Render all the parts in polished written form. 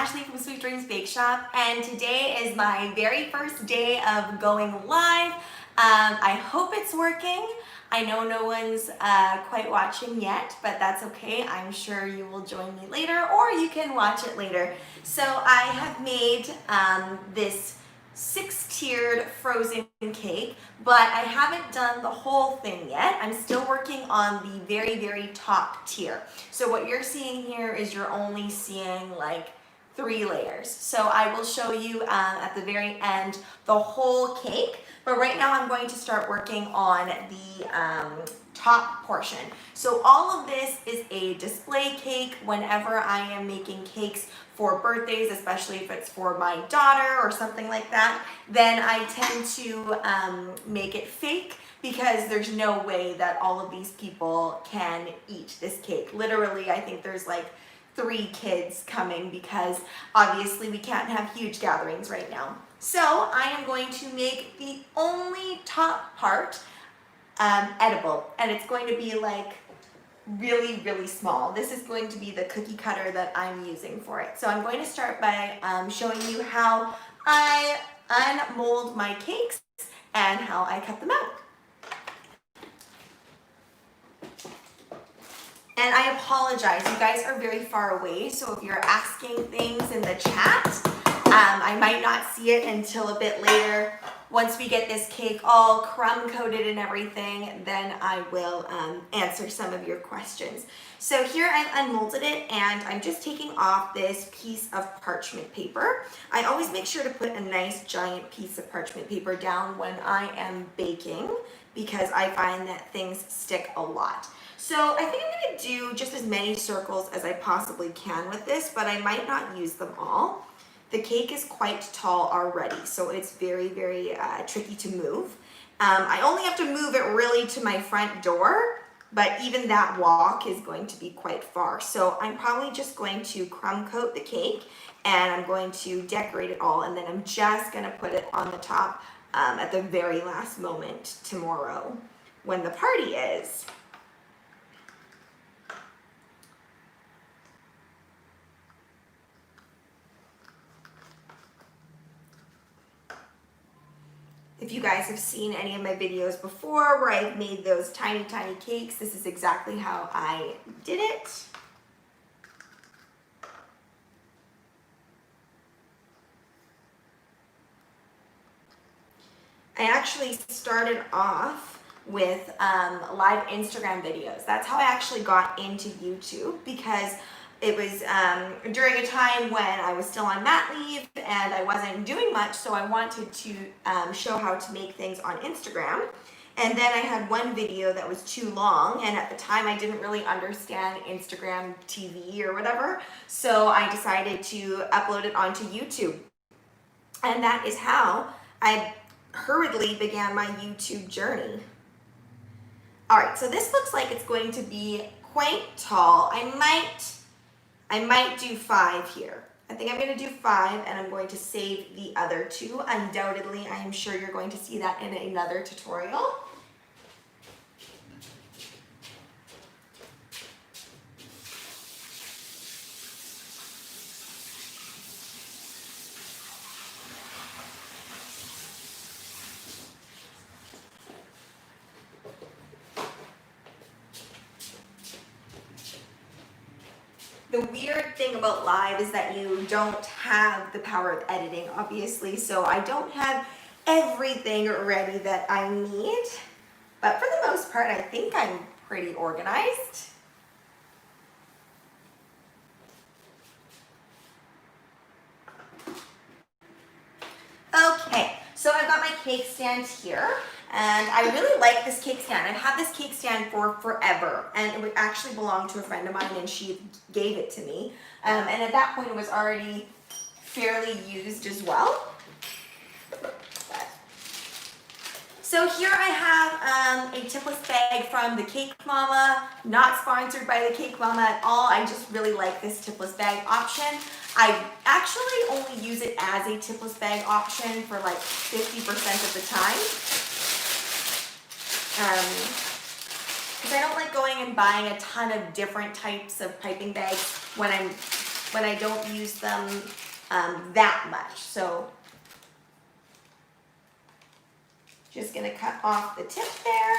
Ashleigh from Sweet Dreams Bake Shop, and today is my very first day of going live. I hope it's working. I know no one's quite watching yet, but that's okay. I'm sure you will join me later, or you can watch it later. So I have made this 6-tiered frozen cake, but I haven't done the whole thing yet. I'm still working on the very, very top tier. So what you're seeing here is you're only seeing like 3 layers. So I will show you at the very end the whole cake, but right now I'm going to start working on the top portion. So all of this is a display cake. Whenever I am making cakes for birthdays, especially if it's for my daughter or something like that, then I tend to make it fake, because there's no way that all of these people can eat this cake. Literally, I think there's like 3 kids coming, because obviously we can't have huge gatherings right now. So I am going to make the only top part edible, and it's going to be like really, really small. This is going to be the cookie cutter that I'm using for it. So I'm going to start by showing you how I unmold my cakes and how I cut them out. And I apologize, you guys are very far away, so if you're asking things in the chat, I might not see it until a bit later. Once we get this cake all crumb coated and everything, then I will answer some of your questions. So here I've unmolded it, and I'm just taking off this piece of parchment paper. I always make sure to put a nice giant piece of parchment paper down when I am baking, because I find that things stick a lot. So I think I'm gonna do just as many circles as I possibly can with this, but I might not use them all. The cake is quite tall already, so it's very, very tricky to move. I only have to move it really to my front door, but even that walk is going to be quite far. So I'm probably just going to crumb coat the cake, and I'm going to decorate it all, and then I'm just gonna put it on the top at the very last moment tomorrow when the party is. If you guys have seen any of my videos before where I've made those tiny, tiny cakes, this is exactly how I did it. I actually started off with live Instagram videos. That's how I actually got into YouTube, because it was during a time when I was still on mat leave and I wasn't doing much, so I wanted to show how to make things on Instagram. And then I had one video that was too long, and at the time I didn't really understand Instagram TV or whatever, so I decided to upload it onto YouTube. And that is how I hurriedly began my YouTube journey. All right, so this looks like it's going to be quite tall. I might do 5 here. I think I'm gonna do 5, and I'm going to save the other 2. Undoubtedly, I am sure you're going to see that in another tutorial. The weird thing about live is that you don't have the power of editing, obviously, so I don't have everything ready that I need, but for the most part, I think I'm pretty organized. Okay, so I've got my cake stand here, and I really like this cake stand. I've had this cake stand for forever, and it actually belonged to a friend of mine, and she gave it to me. And at that point, it was already fairly used as well. So here I have a tipless bag from the Cake Mama, not sponsored by the Cake Mama at all. I just really like this tipless bag option. I actually only use it as a tipless bag option for like 50% of the time. Because I don't like going and buying a ton of different types of piping bags when I'm when I don't use them that much. So just gonna cut off the tip there.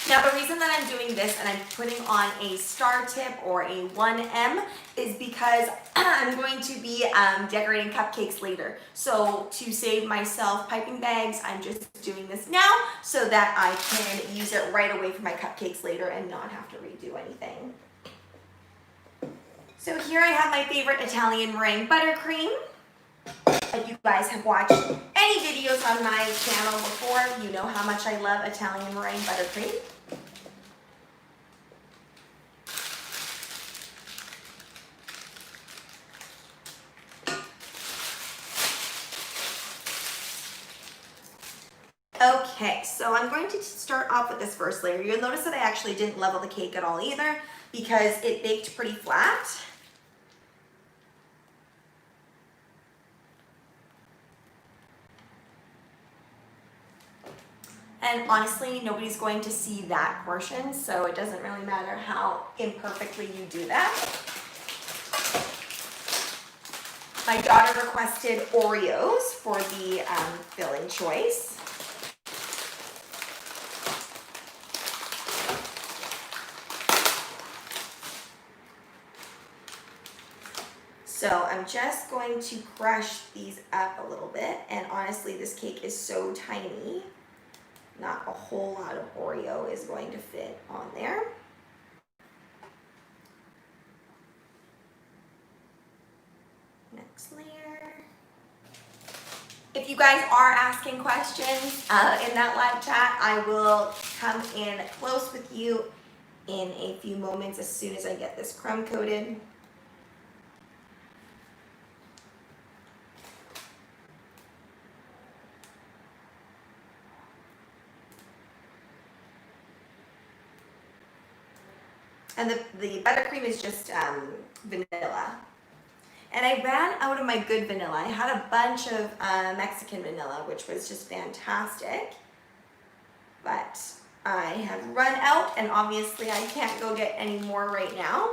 Now the reason that I'm doing this and I'm putting on a star tip or a 1M is because I'm going to be decorating cupcakes later. So to save myself piping bags, I'm just doing this now so that I can use it right away for my cupcakes later and not have to redo anything. So here I have my favorite Italian meringue buttercream. If you guys have watched any videos on my channel before, you know how much I love Italian meringue buttercream. Okay, so I'm going to start off with this first layer. You'll notice that I actually didn't level the cake at all either because it baked pretty flat. And honestly, nobody's going to see that portion, so it doesn't really matter how imperfectly you do that. My daughter requested Oreos for the filling choice. So I'm just going to crush these up a little bit, and honestly, this cake is so tiny, not a whole lot of Oreo is going to fit on there. Next layer. If you guys are asking questions in that live chat, I will come in close with you in a few moments as soon as I get this crumb coated. And the buttercream is just vanilla. And I ran out of my good vanilla. I had a bunch of Mexican vanilla, which was just fantastic. But I have run out, and obviously I can't go get any more right now.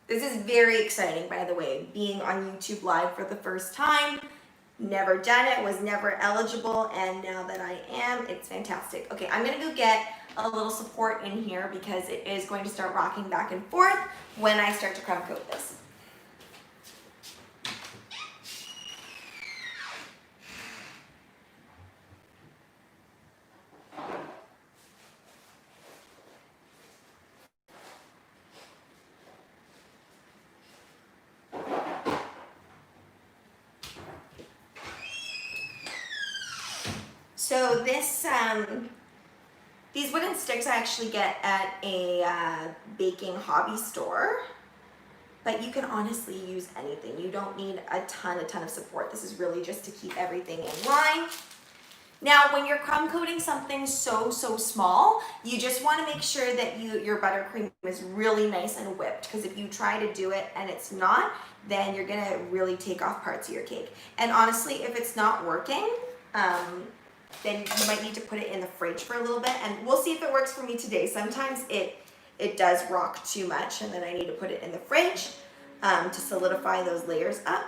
This is very exciting, by the way, being on YouTube Live for the first time. Never done it, was never eligible, and now that I am, it's fantastic. Okay, I'm gonna go get a little support in here because it is going to start rocking back and forth when I start to crumb coat this. So this, these wooden sticks I actually get at a baking hobby store, but you can honestly use anything. You don't need a ton of support. This is really just to keep everything in line. Now, when you're crumb coating something so small, you just want to make sure that your buttercream is really nice and whipped, because if you try to do it and it's not, then you're gonna really take off parts of your cake. And honestly, if it's not working, then you might need to put it in the fridge for a little bit, and we'll see if it works for me today. Sometimes it does rock too much, and then I need to put it in the fridge to solidify those layers up.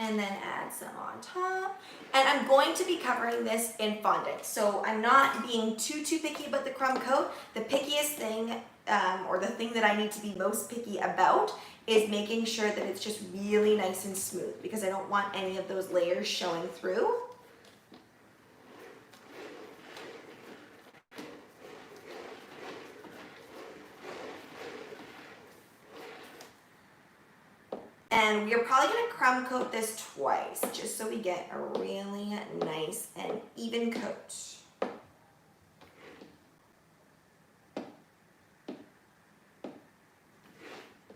And then add add some on top. And I'm going to be covering this in fondant. So I'm not being too picky about the crumb coat. The pickiest thing, or the thing that I need to be most picky about, is making sure that it's just really nice and smooth, because I don't want any of those layers showing through. And we are probably going to crumb coat this twice, just so we get a really nice and even coat.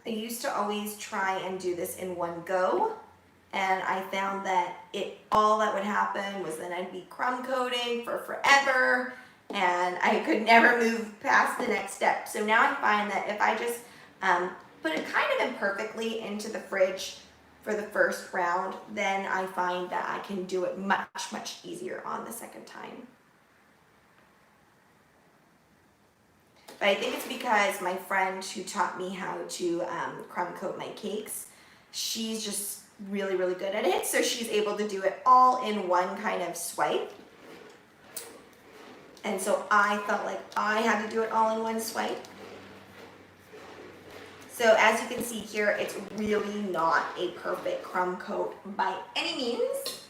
I used to always try and do this in one go, and I found that all that would happen was then I'd be crumb coating for forever, and I could never move past the next step. So now I find that if I just put it kind of imperfectly into the fridge for the first round, then I find that I can do it much easier on the second time. But I think it's because my friend who taught me how to crumb coat my cakes, she's just really good at it. So she's able to do it all in one kind of swipe. And so I felt like I had to do it all in one swipe. So as you can see here, it's really not a perfect crumb coat by any means,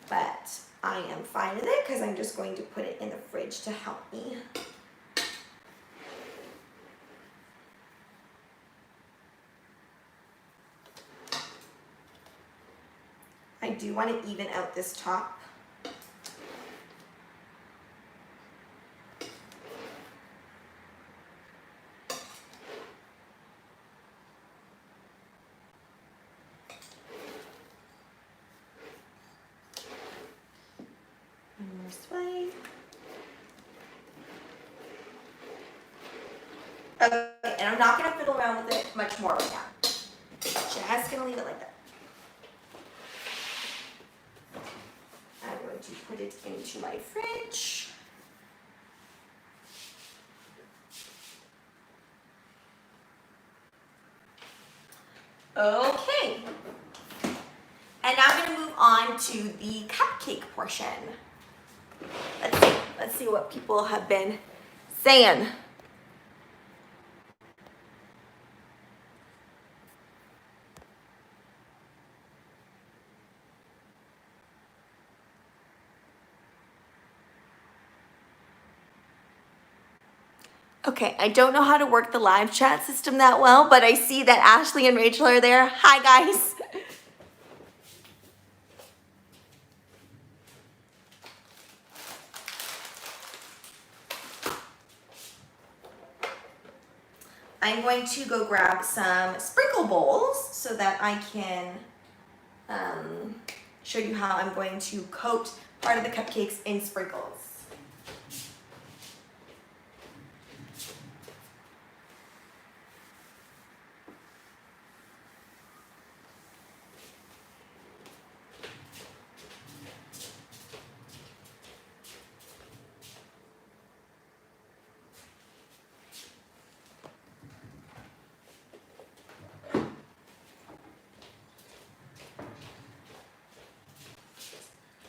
but I am fine with it because I'm just going to put it in the fridge to help me. I do want to even out this top. Swipe. Okay, and I'm not going to fiddle around with it much more right now. Just going to leave it like that. I'm going to put it into my fridge. Okay. And now I'm going to move on to the cupcake portion. Let's see what people have been saying. Okay, I don't know how to work the live chat system that well, but I see that Ashley and Rachel are there. Hi, guys. I'm going to go grab some sprinkle bowls so that I can show you how I'm going to coat part of the cupcakes in sprinkles.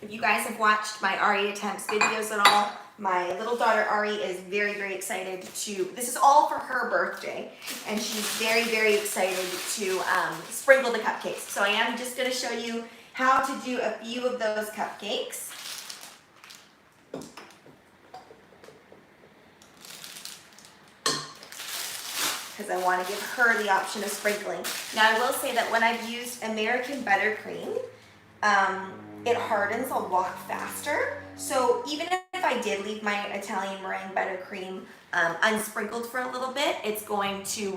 If you guys have watched my Ari attempts videos at all, my little daughter Ari is very excited to, this is all for her birthday, and she's very excited to sprinkle the cupcakes. So I am just going to show you how to do a few of those cupcakes. Because I want to give her the option of sprinkling. Now I will say that when I've used American buttercream, it hardens a lot faster. So even if I did leave my Italian meringue buttercream unsprinkled for a little bit, it's going to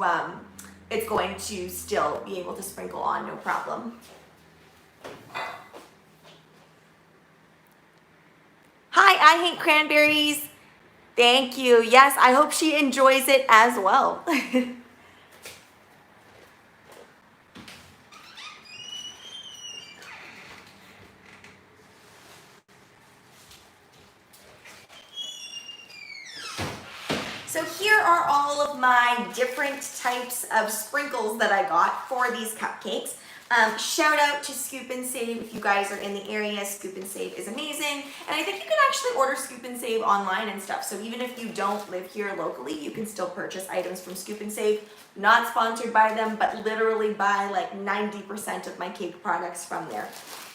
still be able to sprinkle on, no problem. Hi, I hate cranberries. Thank you. Yes, I hope she enjoys it as well. So here are all of my different types of sprinkles that I got for these cupcakes. Shout out to Scoop and Save. If you guys are in the area, Scoop and Save is amazing. And I think you can actually order Scoop and Save online and stuff. So even if you don't live here locally, you can still purchase items from Scoop and Save. Not sponsored by them, but literally buy like 90% of my cake products from there.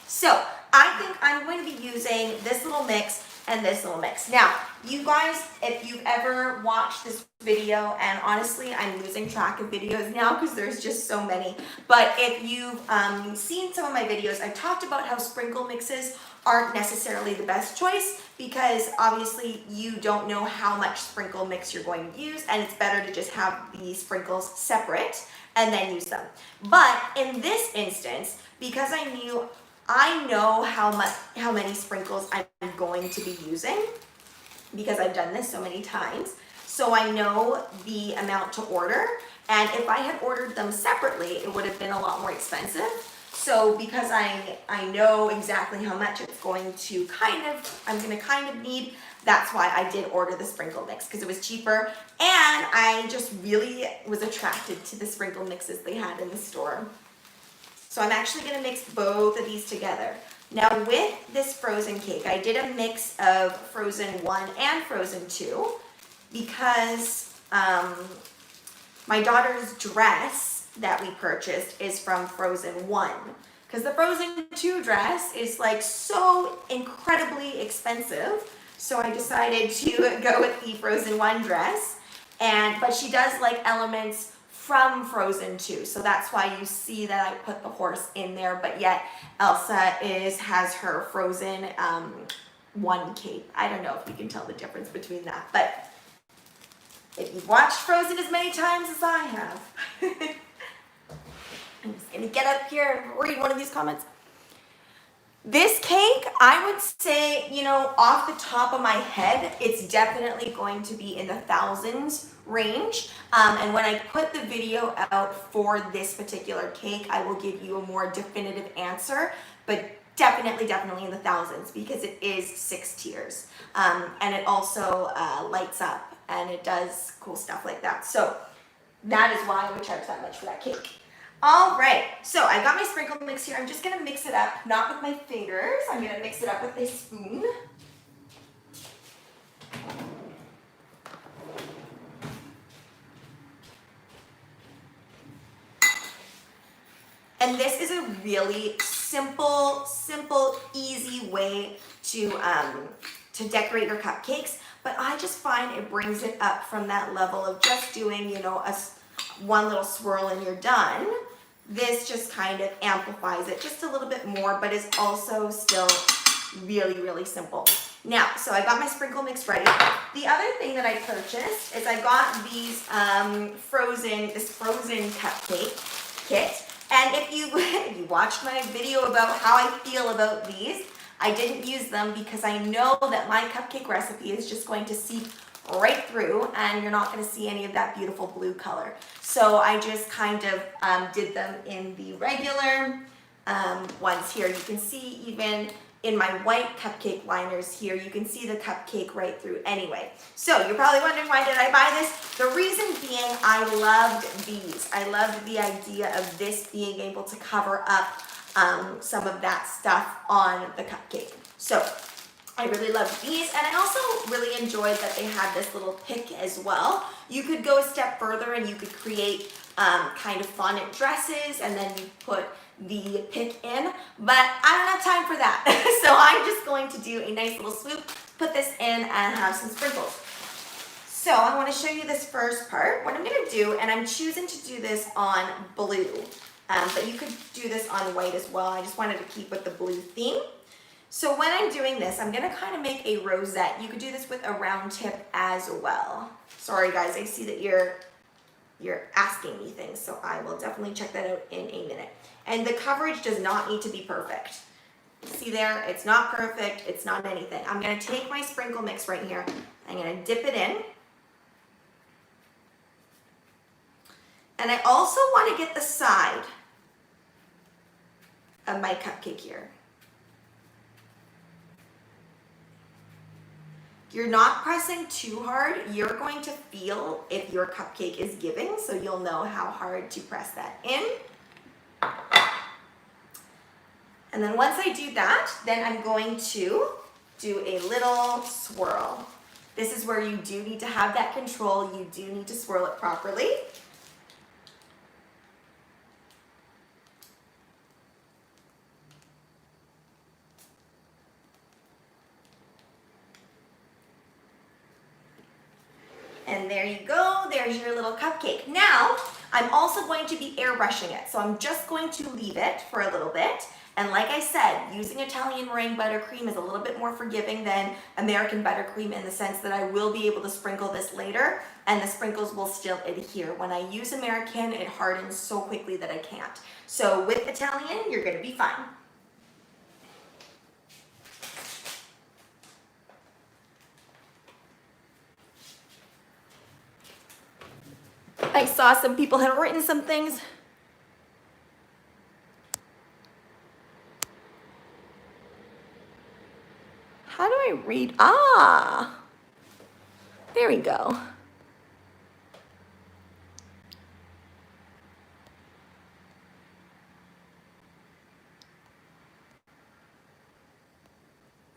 So I think I'm going to be using this little mix and this little mix. Now, you guys, if you've ever watched this video, and honestly, I'm losing track of videos now because there's just so many, but if you've seen some of my videos, I've talked about how sprinkle mixes aren't necessarily the best choice because obviously you don't know how much sprinkle mix you're going to use, and it's better to just have the sprinkles separate and then use them. But in this instance, because I know how many sprinkles I'm going to be using because I've done this so many times. So I know the amount to order, and if I had ordered them separately, it would have been a lot more expensive. So because I know exactly how much it's going to I'm gonna kind of need, that's why I did order the sprinkle mix, because it was cheaper, and I just really was attracted to the sprinkle mixes they had in the store. So I'm actually gonna mix both of these together. Now with this frozen cake, I did a mix of frozen 1 and frozen 2 because my daughter's dress that we purchased is from frozen 1. Because the frozen 2 dress is like so incredibly expensive. So I decided to go with the frozen 1 dress. But she does like elements from Frozen 2, so that's why you see that I put the horse in there, but yet Elsa has her Frozen 1 cape. I don't know if you can tell the difference between that, but if you've watched Frozen as many times as I have. I'm just gonna get up here and read one of these comments. This cake, I would say, you know, off the top of my head, it's definitely going to be in the thousands range. And when I put the video out for this particular cake, I will give you a more definitive answer, but definitely in the thousands because it is 6 tiers. And it also lights up and it does cool stuff like that. So that is why I would charge that much for that cake. All right, so I got my sprinkle mix here. I'm just gonna mix it up, not with my fingers. I'm gonna mix it up with a spoon. And this is a really simple, easy way to decorate your cupcakes, but I just find it brings it up from that level of just doing, you know, one little swirl and you're done. This just kind of amplifies it just a little bit more, but is also still really simple. Now, so I got my sprinkle mix ready. The other thing that I purchased is I got these this frozen cupcake kit. And if you watched my video about how I feel about these, I didn't use them because I know that my cupcake recipe is just going to seep right through and you're not going to see any of that beautiful blue color. So I just kind of did them in the regular ones here. You can see even in my white cupcake liners here, you can see the cupcake right through anyway. So you're probably wondering, why did I buy this? The reason being, I loved these. I loved the idea of this being able to cover up some of that stuff on the cupcake. So I really loved these, and I also really enjoyed that they had this little pick as well. You could go a step further and you could create kind of fondant dresses and then you put the pick in, but I don't have time for that. So I'm just going to do a nice little swoop, put this in, and have some sprinkles. So I want to show you this first part. What I'm going to do, and I'm choosing to do this on blue, but you could do this on white as well. I just wanted to keep with the blue theme. So when I'm doing this, I'm going to kind of make a rosette. You could do this with a round tip as well. Sorry guys, I see that you're asking me things, so I will definitely check that out in a minute. And the coverage does not need to be perfect. See there, it's not perfect, it's not anything. I'm gonna take my sprinkle mix right here, I'm gonna dip it in. And I also wanna get the side of my cupcake here. You're not pressing too hard. You're going to feel if your cupcake is giving, so you'll know how hard to press that in. And then once I do that, then I'm going to do a little swirl. This is where you do need to have that control. You do need to swirl it properly. And there you go, there's your little cupcake. Now, I'm also going to be airbrushing it. So I'm just going to leave it for a little bit. And like I said, using Italian meringue buttercream is a little bit more forgiving than American buttercream in the sense that I will be able to sprinkle this later and the sprinkles will still adhere. When I use American, it hardens so quickly that I can't. So with Italian, you're gonna be fine. I saw some people had written some things. How do I read? Ah, there we go.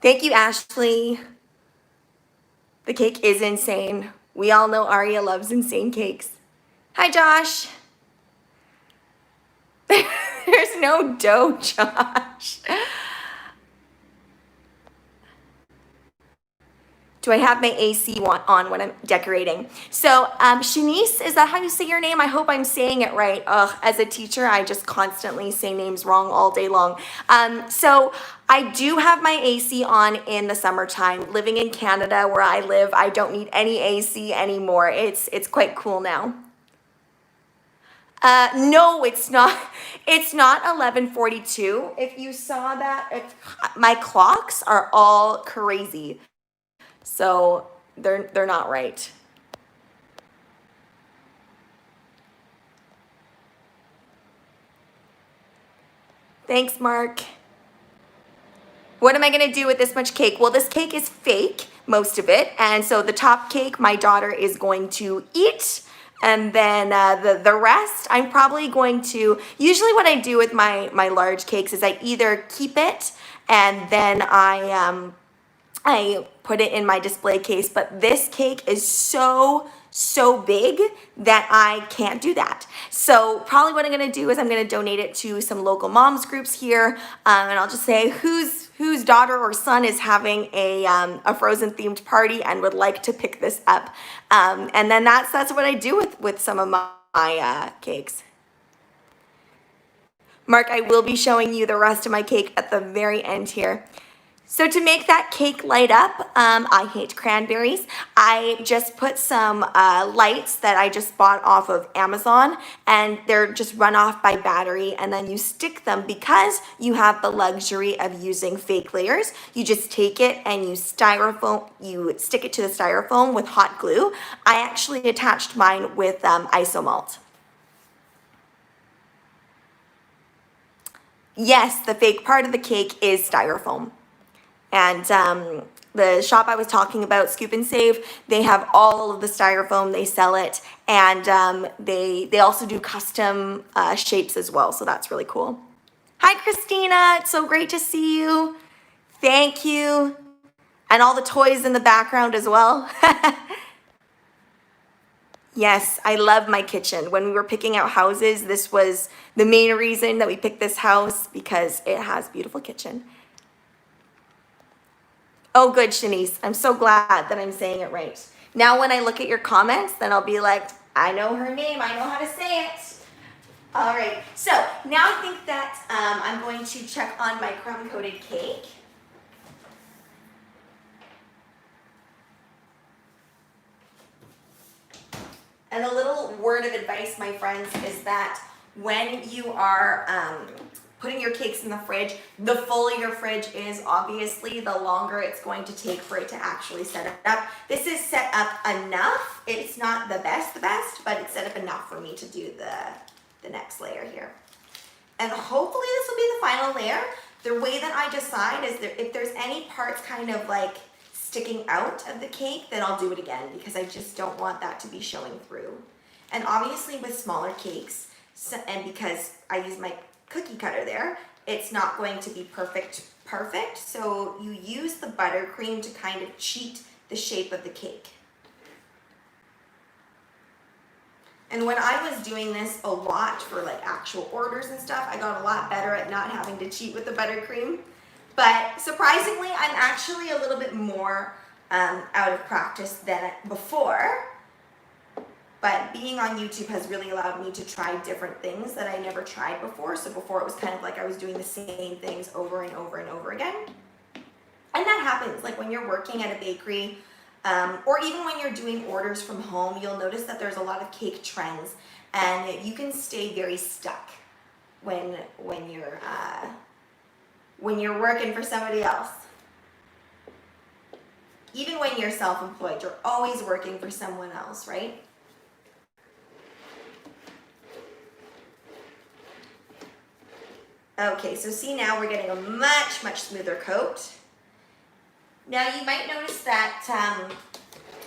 Thank you, Ashley. The cake is insane. We all know Aria loves insane cakes. Hi, Josh. There's no dough, Josh. Do I have my AC on when I'm decorating? So Shanice, is that how you say your name? I hope I'm saying it right. Ugh, as a teacher, I just constantly say names wrong all day long. So I do have my AC on in the summertime. Living in Canada where I live, I don't need any AC anymore. It's quite cool now. No, it's not. It's not 11:42. If you saw that, my clocks are all crazy. So they're not right. Thanks, Mark. What am I gonna do with this much cake? Well, this cake is fake, most of it. And so the top cake, my daughter is going to eat. And then the rest, I'm probably going to, usually what I do with my large cakes is I either keep it and then I put it in my display case, but this cake is so big that I can't do that. So probably what I'm gonna do is I'm gonna donate it to some local moms groups here, and I'll just say whose daughter or son is having a Frozen themed party and would like to pick this up. And then that's what I do with some of my cakes. Mark, I will be showing you the rest of my cake at the very end here. So to make that cake light up, I hate cranberries. I just put some lights that I just bought off of Amazon, and they're just run off by battery, and then you stick them because you have the luxury of using fake layers. You just take it and you stick it to the styrofoam with hot glue. I actually attached mine with isomalt. Yes, the fake part of the cake is styrofoam. And the shop I was talking about, Scoop and Save, they have all of the styrofoam, they sell it, and they also do custom shapes as well, so that's really cool. Hi, Christina, it's so great to see you. Thank you. And all the toys in the background as well. Yes, I love my kitchen. When we were picking out houses, this was the main reason that we picked this house, because it has a beautiful kitchen. Oh, good, Shanice. I'm so glad that I'm saying it right. Now when I look at your comments, then I'll be like, I know her name. I know how to say it. All right. So now I think that I'm going to check on my crumb-coated cake. And a little word of advice, my friends, is that when you are putting your cakes in the fridge, the fuller your fridge is, obviously, the longer it's going to take for it to actually set it up. This is set up enough. It's not the best, but it's set up enough for me to do the next layer here. And hopefully this will be the final layer. The way that I decide is that if there's any parts kind of like sticking out of the cake, then I'll do it again, because I just don't want that to be showing through. And obviously with smaller cakes, and because I use my cookie cutter there, it's not going to be perfect. So you use the buttercream to kind of cheat the shape of the cake. And when I was doing this a lot for like actual orders and stuff, I got a lot better at not having to cheat with the buttercream. But surprisingly, I'm actually a little bit more out of practice than before. But being on YouTube has really allowed me to try different things that I never tried before. So before it was kind of like I was doing the same things over and over and over again. And that happens, like when you're working at a bakery, or even when you're doing orders from home, you'll notice that there's a lot of cake trends, and you can stay very stuck when you're working for somebody else. Even when you're self-employed, you're always working for someone else, right? Okay, so see, now we're getting a much, much smoother coat. Now you might notice that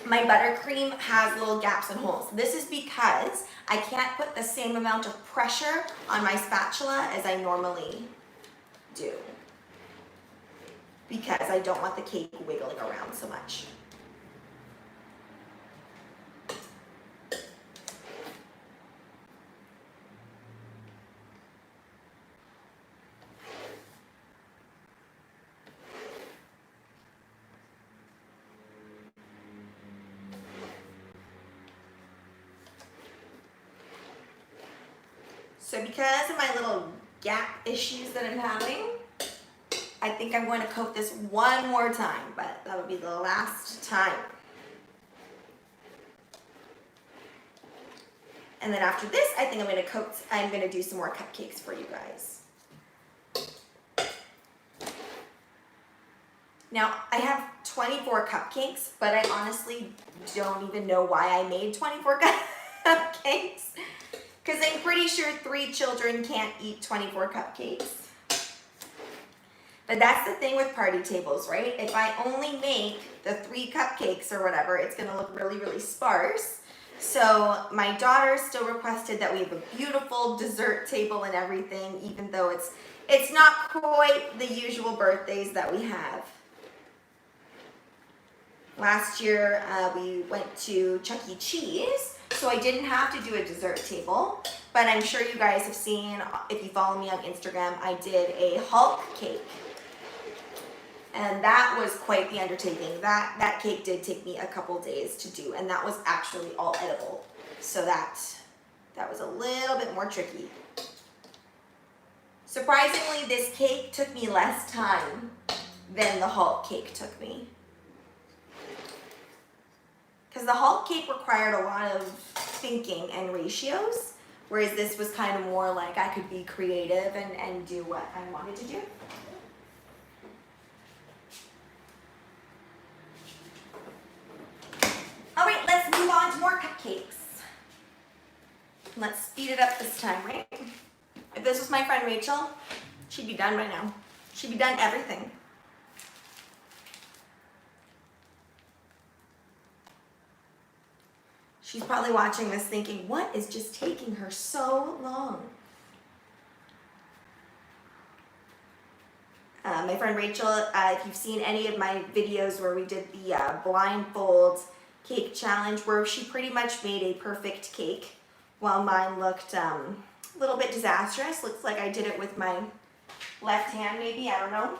my buttercream has little gaps and holes. This is because I can't put the same amount of pressure on my spatula as I normally do, because I don't want the cake wiggling around so much. So because of my little gap issues that I'm having, I think I'm going to coat this one more time, but that'll be the last time. And then after this, I think I'm going to do some more cupcakes for you guys. Now, I have 24 cupcakes, but I honestly don't even know why I made 24 cupcakes. Because I'm pretty sure 3 children can't eat 24 cupcakes. But that's the thing with party tables, right? If I only make the 3 cupcakes or whatever, it's going to look really, really sparse. So my daughter still requested that we have a beautiful dessert table and everything, even though it's not quite the usual birthdays that we have. Last year, we went to Chuck E. Cheese, so I didn't have to do a dessert table, but I'm sure you guys have seen, if you follow me on Instagram, I did a Hulk cake. And that was quite the undertaking. That cake did take me a couple days to do, and that was actually all edible. So that was a little bit more tricky. Surprisingly, this cake took me less time than the Hulk cake took me. Because the Hulk cake required a lot of thinking and ratios, whereas this was kind of more like I could be creative and do what I wanted to do. All right, let's move on to more cupcakes. Let's speed it up this time, right? If this was my friend Rachel, she'd be done by now. She'd be done everything. She's probably watching this thinking, what is just taking her so long? My friend Rachel, if you've seen any of my videos where we did the blindfold cake challenge, where she pretty much made a perfect cake, while mine looked a little bit disastrous. Looks like I did it with my left hand maybe, I don't know.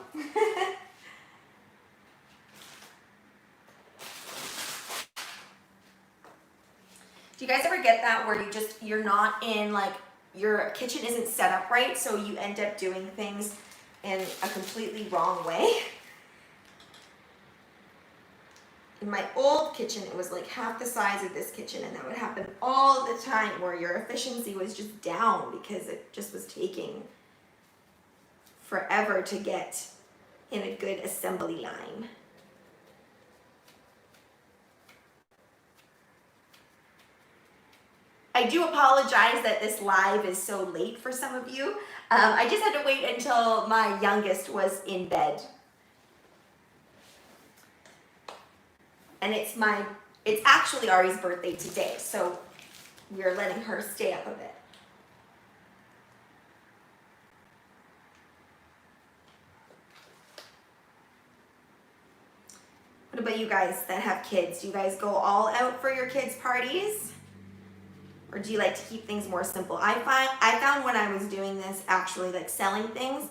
Do you guys ever get that where you're not in, like, your kitchen isn't set up right, so you end up doing things in a completely wrong way? In my old kitchen, it was like half the size of this kitchen, and that would happen all the time where your efficiency was just down because it just was taking forever to get in a good assembly line. I do apologize that this live is so late for some of you. I just had to wait until my youngest was in bed. And it's actually Ari's birthday today, so we're letting her stay up a bit. What about you guys that have kids? Do you guys go all out for your kids' parties? Or do you like to keep things more simple? I found when I was doing this, actually, like selling things,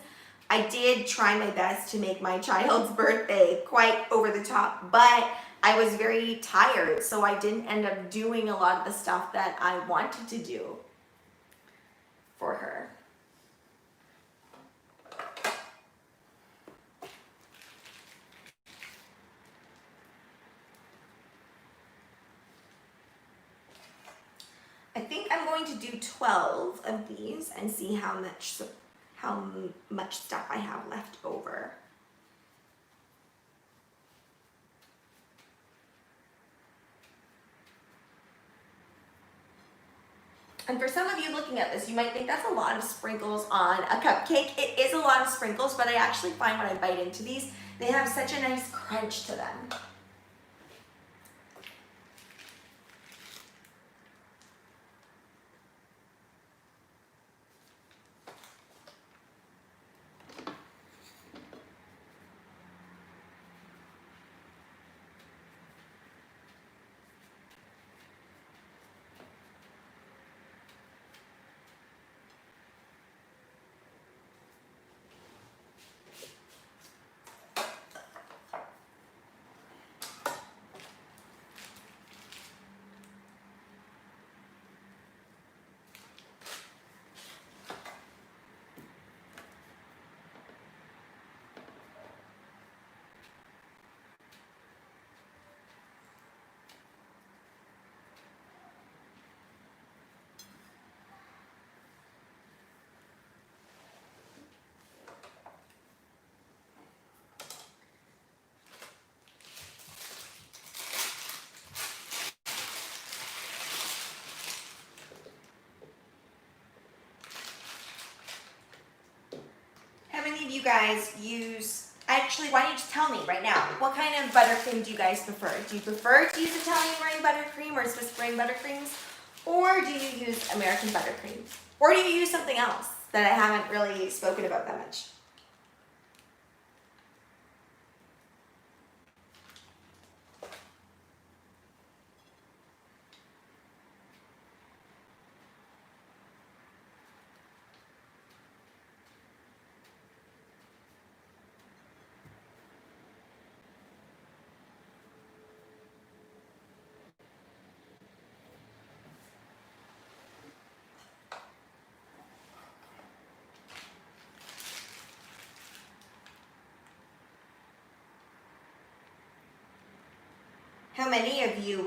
I did try my best to make my child's birthday quite over the top, but I was very tired, so I didn't end up doing a lot of the stuff that I wanted to do for her. I think I'm going to do 12 of these and see how much stuff I have left over. And for some of you looking at this, you might think that's a lot of sprinkles on a cupcake. It is a lot of sprinkles, but I actually find when I bite into these, they have such a nice crunch to them. How many of you guys use, actually, why don't you just tell me right now, what kind of buttercream do you guys prefer? Do you prefer to use Italian meringue buttercream or Swiss meringue buttercreams? Or do you use American buttercream? Or do you use something else that I haven't really spoken about that much? How many of you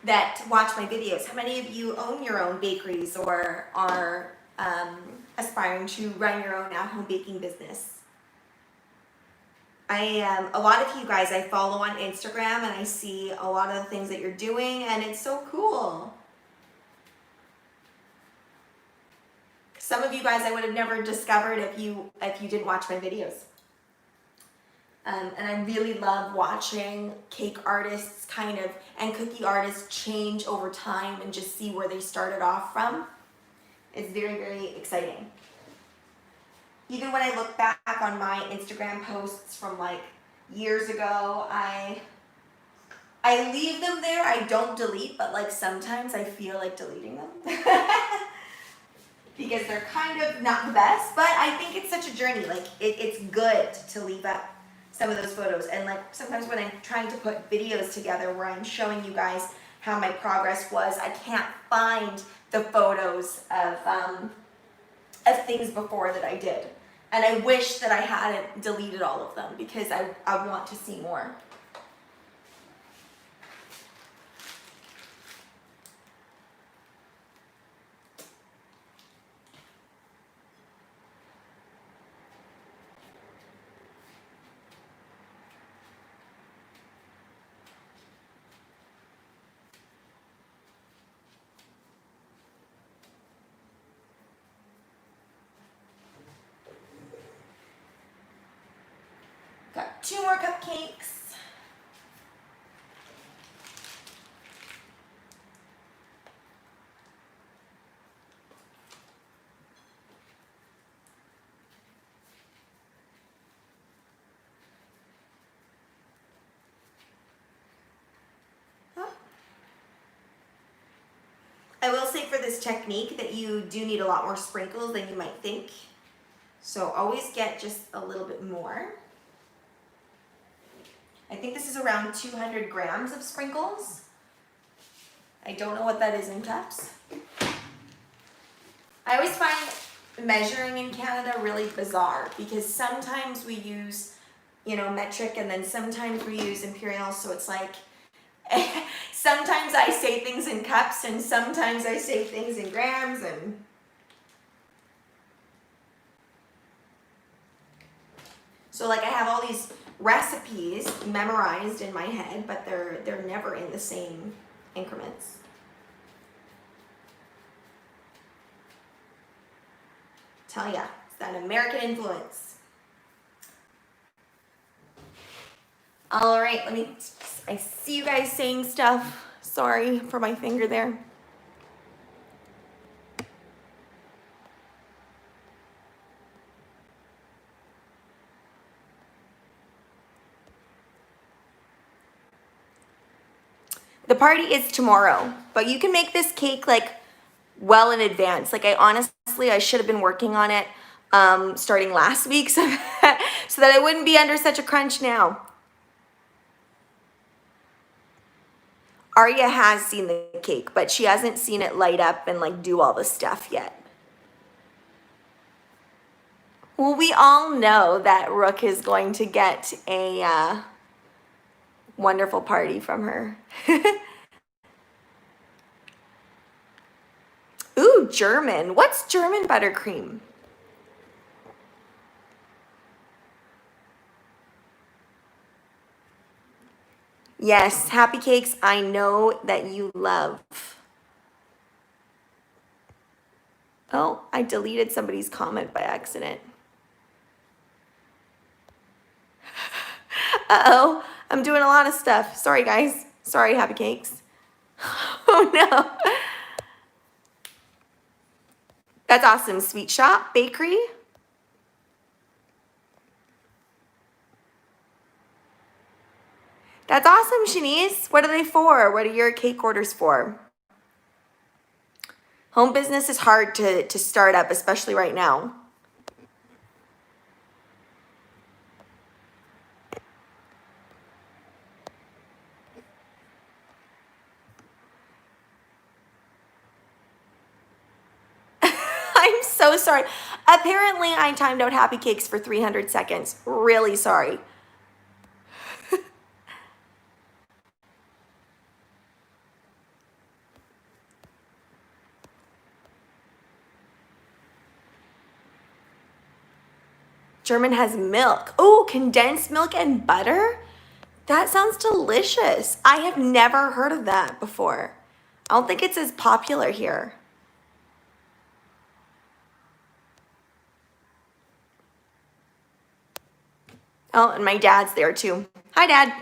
that watch my videos, how many of you own your own bakeries or are aspiring to run your own at-home baking business? A lot of you guys I follow on Instagram, and I see a lot of the things that you're doing, and it's so cool. Some of you guys I would have never discovered if you didn't watch my videos. And I really love watching cake artists and cookie artists change over time and just see where they started off from. It's very, very exciting. Even when I look back on my Instagram posts from like years ago, I leave them there. I don't delete, but like sometimes I feel like deleting them. Because they're kind of not the best, but I think it's such a journey. Like it's good to leave up some of those photos. And like sometimes when I'm trying to put videos together where I'm showing you guys how my progress was, I can't find the photos of things before that I did. And I wish that I hadn't deleted all of them because I want to see more. Got 2 more cupcakes. I will say for this technique that you do need a lot more sprinkles than you might think. So always get just a little bit more. I think this is around 200 grams of sprinkles. I don't know what that is in cups. I always find measuring in Canada really bizarre because sometimes we use, you know, metric and then sometimes we use imperial. So it's like, sometimes I say things in cups and sometimes I say things in grams and so like I have all these recipes memorized in my head, but they're never in the same increments. Tell ya, it's that American influence. All right, I see you guys saying stuff. Sorry for my finger there. The party is tomorrow, but you can make this cake like well in advance. Like I should have been working on it starting last week so that I wouldn't be under such a crunch now. Arya has seen the cake, but she hasn't seen it light up and like do all the stuff yet. Well, we all know that Rook is going to get a wonderful party from her. Ooh, German. What's German buttercream? Yes, happy cakes I know that you love. Oh, I deleted somebody's comment by accident. Uh-oh, I'm doing a lot of stuff. Sorry, guys. Sorry, happy cakes. Oh, no. That's awesome. Sweet Shop Bakery. That's awesome, Shanice. What are they for? What are your cake orders for? Home business is hard to start up, especially right now. I'm so sorry. Apparently, I timed out happy cakes for 300 seconds. Really sorry. German has milk. Oh, condensed milk and butter? That sounds delicious. I have never heard of that before. I don't think it's as popular here. Oh, and my dad's there too. Hi, Dad.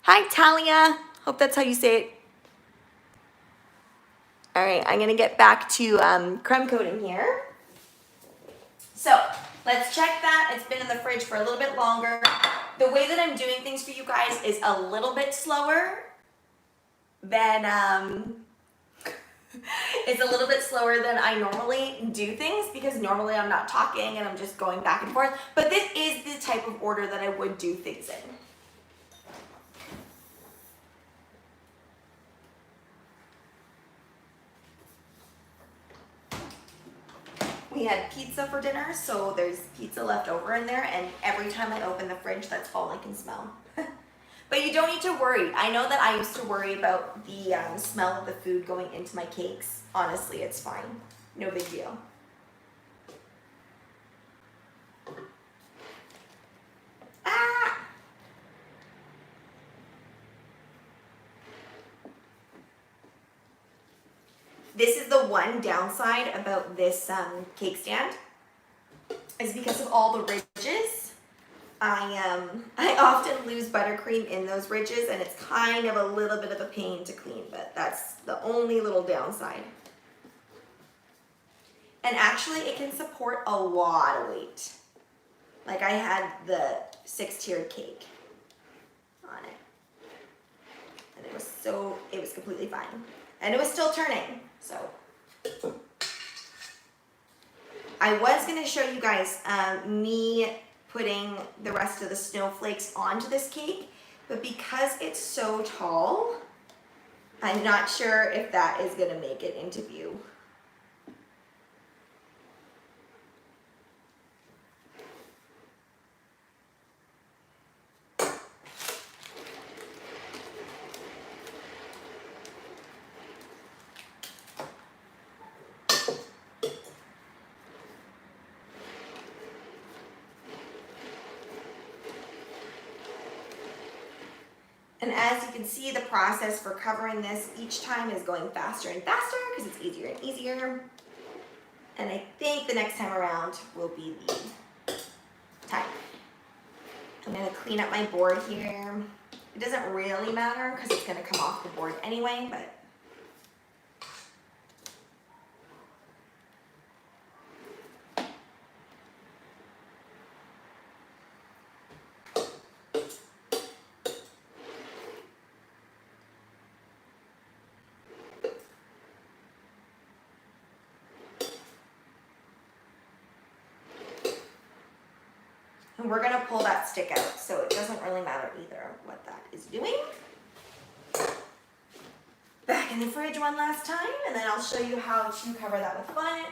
Hi, Talia. Hope that's how you say it. All right, I'm gonna get back to crumb coating here. So let's check that. It's been in the fridge for a little bit longer. The way that I'm doing things for you guys is a little bit slower than it's a little bit slower than I normally do things because normally I'm not talking and I'm just going back and forth. But this is the type of order that I would do things in. We had pizza for dinner, so there's pizza left over in there, and every time I open the fridge, that's all I can smell. But you don't need to worry. I know that I used to worry about the smell of the food going into my cakes. Honestly, it's fine. No big deal. Ah! This is the one downside about this cake stand, is because of all the ridges. I often lose buttercream in those ridges, and it's kind of a little bit of a pain to clean, but that's the only little downside. And actually, it can support a lot of weight. Like I had the 6-tiered cake on it. it was completely fine. And it was still turning, so. I was gonna show you guys me putting the rest of the snowflakes onto this cake, but because it's so tall, I'm not sure if that is gonna make it into view. And as you can see, the process for covering this each time is going faster and faster because it's easier and easier. And I think the next time around will be the time. I'm gonna clean up my board here. It doesn't really matter because it's gonna come off the board anyway, but and we're gonna pull that stick out, so it doesn't really matter either what that is doing. Back in the fridge one last time, and then I'll show you how to cover that with bonnet.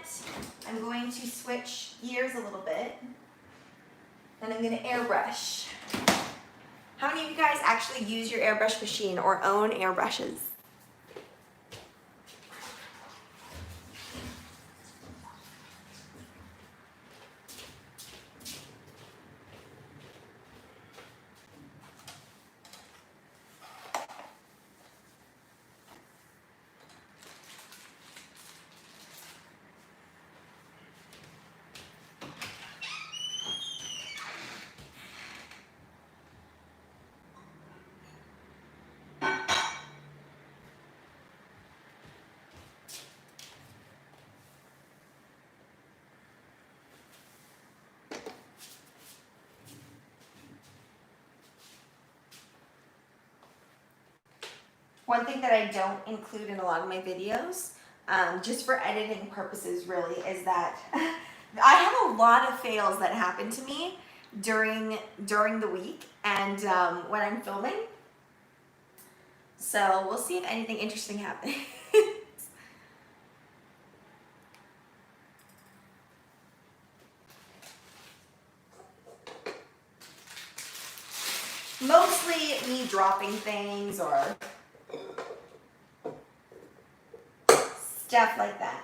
I'm going to switch gears a little bit, and I'm gonna airbrush. How many of you guys actually use your airbrush machine or own airbrushes? One thing that I don't include in a lot of my videos, just for editing purposes really, is that I have a lot of fails that happen to me during the week and when I'm filming. So we'll see if anything interesting happens. Mostly me dropping things or stuff like that.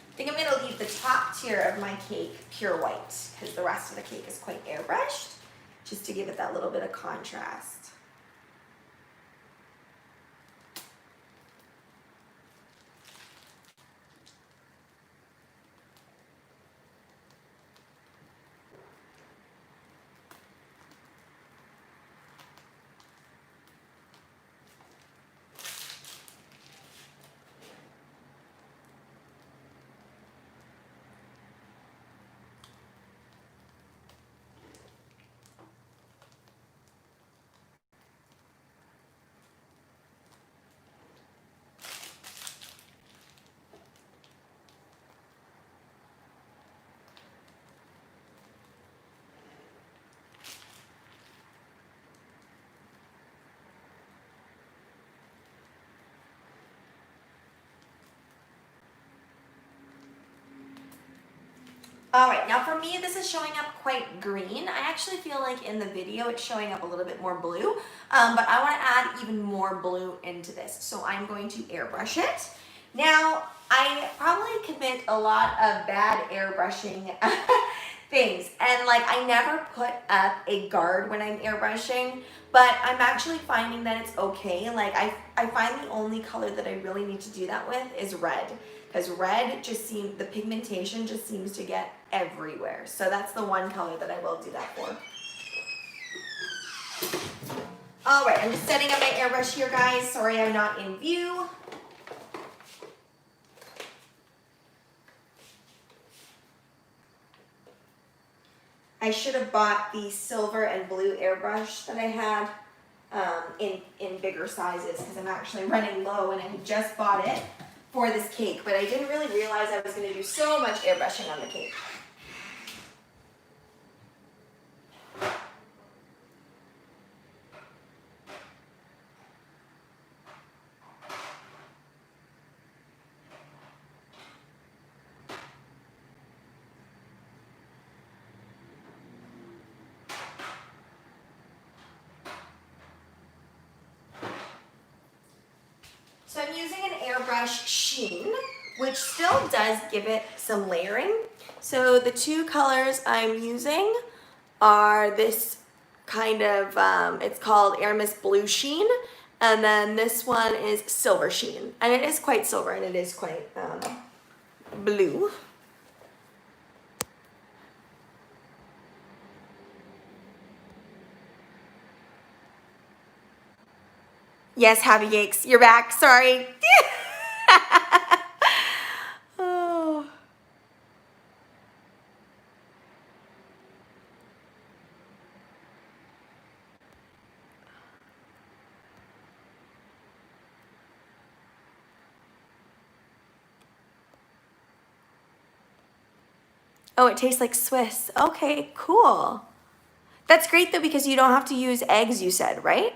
I think I'm going to leave the top tier of my cake pure white because the rest of the cake is quite airbrushed, just to give it that little bit of contrast. All right, now for me, this is showing up quite green. I actually feel like in the video, it's showing up a little bit more blue, but I wanna add even more blue into this. So I'm going to airbrush it. Now, I probably commit a lot of bad airbrushing things. And like, I never put up a guard when I'm airbrushing, but I'm actually finding that it's okay. Like, I find the only color that I really need to do that with is red, because red just seems, the pigmentation just seems to get everywhere. So that's the one color that I will do that for. All right, I'm just setting up my airbrush here, guys. Sorry I'm not in view. I should have bought the silver and blue airbrush that I had in bigger sizes because I'm actually running low and I had just bought it for this cake, but I didn't really realize I was going to do so much airbrushing on the cake. So I'm using an airbrush sheen, which still does give it some layering. So the two colors I'm using are this kind of, it's called Airmist Blue Sheen, and then this one is Silver Sheen. And it is quite silver and it is quite blue. Yes, Happy Cakes, you're back. Sorry. Oh. Oh, it tastes like Swiss. Okay, cool. That's great though because you don't have to use eggs, you said, right?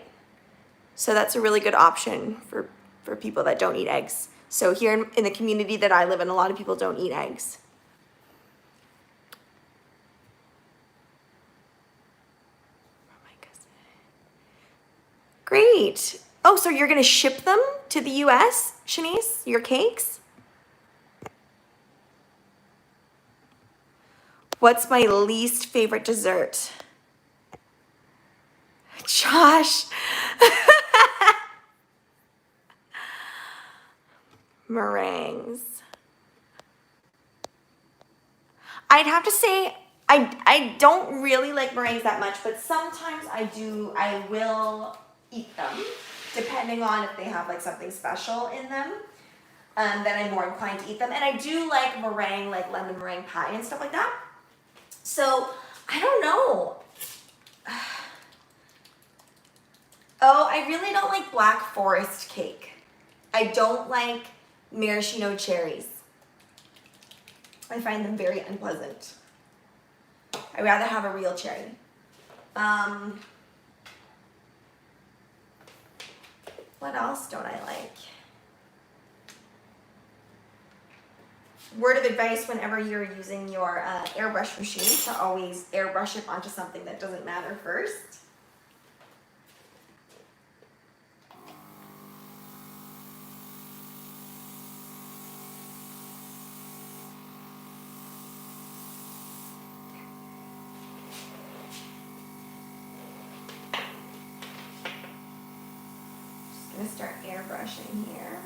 So that's a really good option for people that don't eat eggs. So here in the community that I live in, a lot of people don't eat eggs. Oh my goodness. Great. Oh, so you're gonna ship them to the US, Shanice, your cakes? What's my least favorite dessert? Josh. Meringues. I'd have to say I don't really like meringues that much, but sometimes I will eat them, depending on if they have like something special in them. Then I'm more inclined to eat them. And I do like meringue, like lemon meringue pie and stuff like that. So I don't know. Oh, I really don't like Black Forest cake. I don't like maraschino cherries. I find them very unpleasant. I'd rather have a real cherry. What else don't I like? Word of advice whenever you're using your airbrush machine to always airbrush it onto something that doesn't matter first. Just gonna start airbrushing here.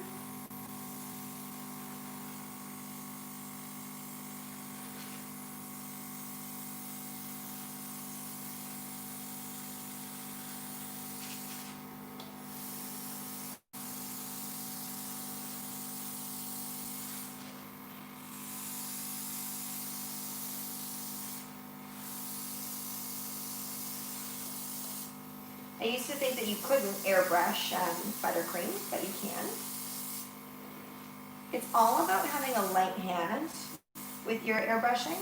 I used to think that you couldn't airbrush buttercream, but you can. It's all about having a light hand with your airbrushing.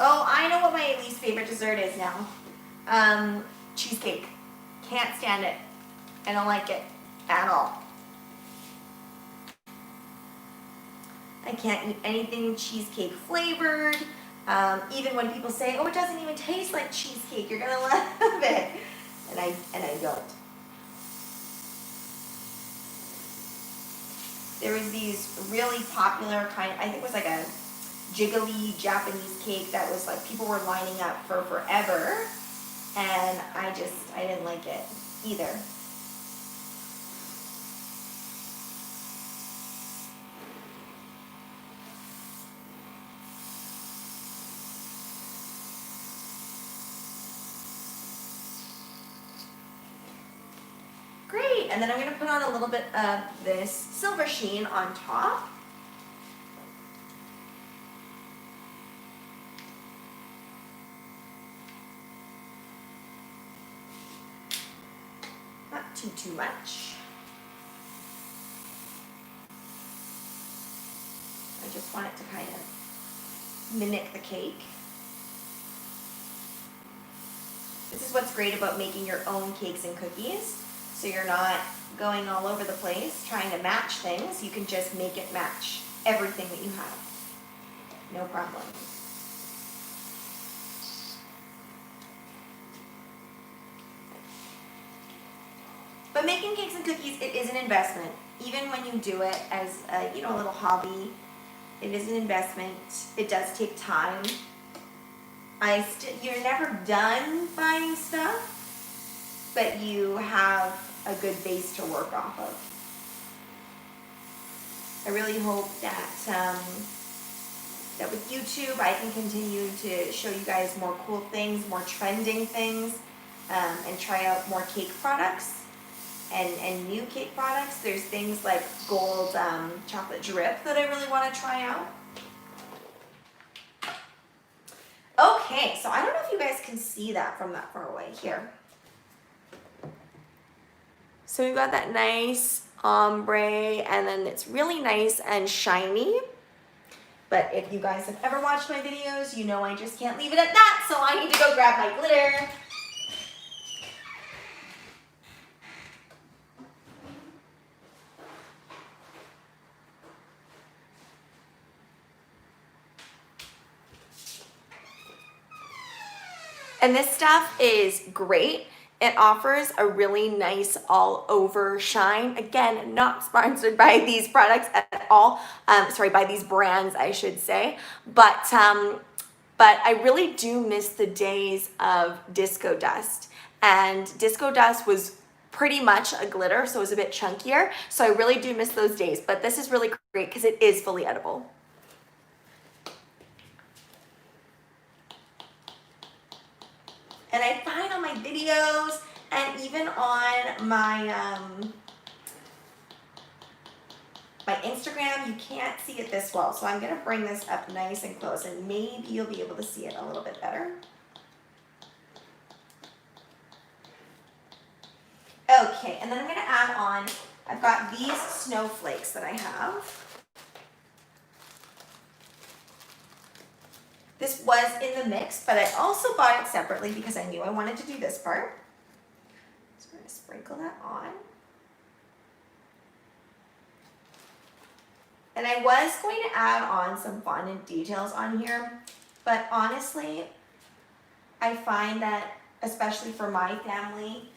Oh, I know what my least favorite dessert is now. Cheesecake. Can't stand it. I don't like it at all. I can't eat anything cheesecake flavored. Even when people say, oh, it doesn't even taste like cheesecake, you're gonna love it. And I don't. There was these really popular kind, I think it was like a jiggly Japanese cake that was like, people were lining up for forever. And I didn't like it either. and then I'm gonna put on a little bit of this silver sheen on top. Not too much. I just want it to kind of mimic the cake. This is what's great about making your own cakes and cookies. So you're not going all over the place trying to match things. You can just make it match everything that you have. No problem. But making cakes and cookies, it is an investment. Even when you do it as a, you know, a little hobby, it is an investment. It does take time. You're never done buying stuff, but you have a good base to work off of. I really hope that that with YouTube I can continue to show you guys more cool things, more trending things, and try out more cake products and new cake products. There's things like gold chocolate drip that I really want to try out. Okay, so I don't know if you guys can see that from that far away here. So we've got that nice ombre, and then it's really nice and shiny. But if you guys have ever watched my videos, you know I just can't leave it at that, so I need to go grab my glitter. And this stuff is great. It offers a really nice all over shine. Again, not sponsored by these products at all. Sorry, by these brands, I should say. But I really do miss the days of disco dust. And disco dust was pretty much a glitter, so it was a bit chunkier. So I really do miss those days. But this is really great because it is fully edible. And I find on my videos and even on my my Instagram, you can't see it this well. So I'm gonna bring this up nice and close and maybe you'll be able to see it a little bit better. Okay, and then I'm gonna add on, I've got these snowflakes that I have. This was in the mix, but I also bought it separately because I knew I wanted to do this part. So we're gonna sprinkle that on. And I was going to add on some fondant details on here, but honestly, I find that, especially for my family,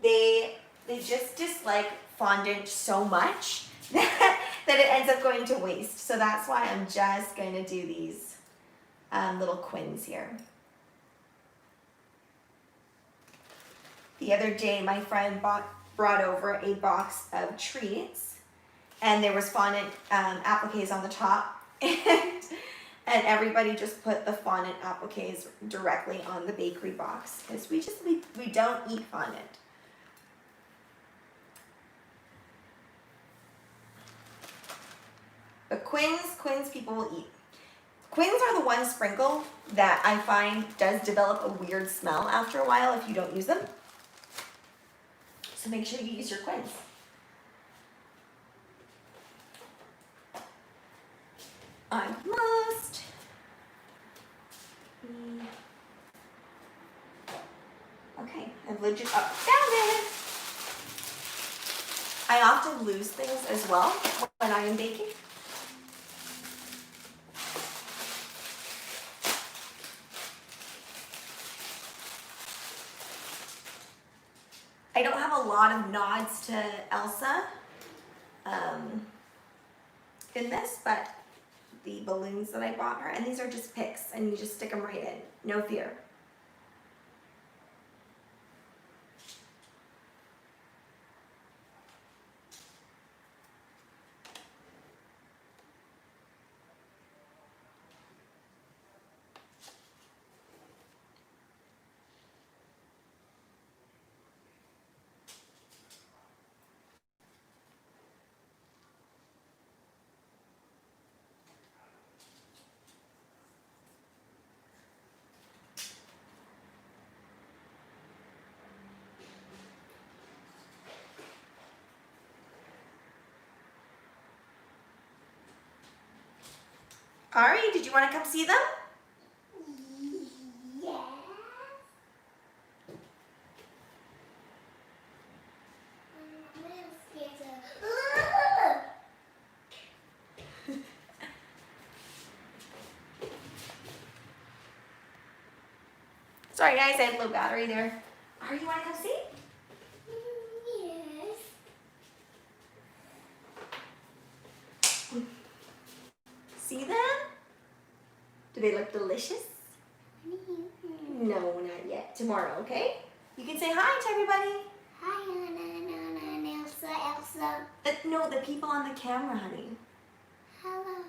they just dislike fondant so much that it ends up going to waste. So that's why I'm just going to do these little quins here. The other day, my friend brought over a box of treats, and there was fondant appliques on the top, and everybody just put the fondant appliques directly on the bakery box because we don't eat fondant. But quins people will eat. Quins are the one sprinkle that I find does develop a weird smell after a while if you don't use them. So make sure you use your quins. Almost. Okay, I've legit found it. I often lose things as well when I am baking. I don't have a lot of nods to Elsa in this, but the balloons that I bought her, and these are just picks, and you just stick them right in, no fear. Ari, did you want to come see them? Yeah. Sorry guys, I had low battery there. Ari, you want to come see? Yes. See them? Do they look delicious? No, not yet. Tomorrow, okay? You can say hi to everybody. Hi, Anna, Elsa. No, the people on the camera, honey. Hello.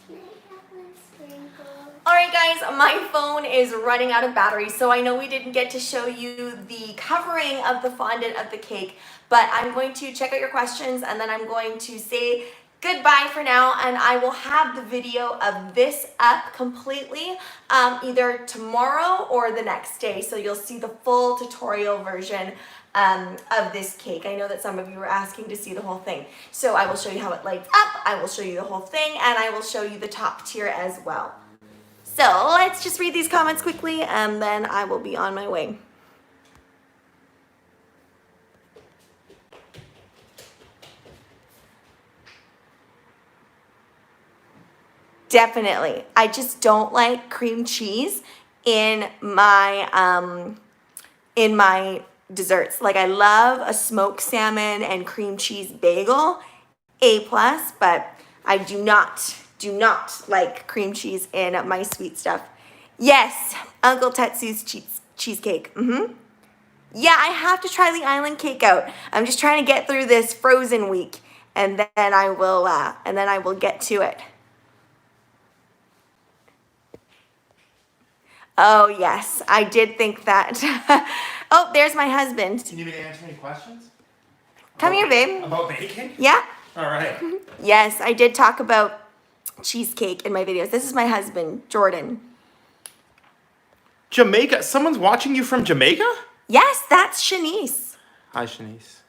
Can I have one sprinkle? All right, guys, my phone is running out of battery, so I know we didn't get to show you the covering of the fondant of the cake, but I'm going to check out your questions and then I'm going to say goodbye for now, and I will have the video of this up completely either tomorrow or the next day, so you'll see the full tutorial version of this cake. I know that some of you were asking to see the whole thing, so I will show you how it lights up, I will show you the whole thing, and I will show you the top tier as well. So let's just read these comments quickly and then I will be on my way. Definitely. I just don't like cream cheese in my desserts. Like, I love a smoked salmon and cream cheese bagel, A+, but I do not like cream cheese in my sweet stuff. Yes, Uncle Tetsu's cheesecake. Yeah, I have to try the island cake out. I'm just trying to get through this frozen week, and then I will get to it. Oh yes, I did think that. Oh, there's my husband. You need me to answer any questions? Come here, babe. About bacon? Yeah. All right. Yes, I did talk about cheesecake in my videos. This is my husband, Jordan. Jamaica? Someone's watching you from Jamaica? Yes, that's Shanice. Hi, Shanice.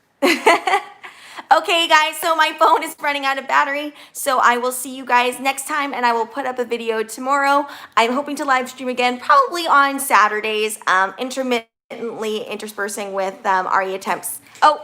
Okay, guys, so my phone is running out of battery, so I will see you guys next time, and I will put up a video tomorrow. I'm hoping to live stream again, probably on Saturdays, intermittently interspersing with ARIA attempts. Oh,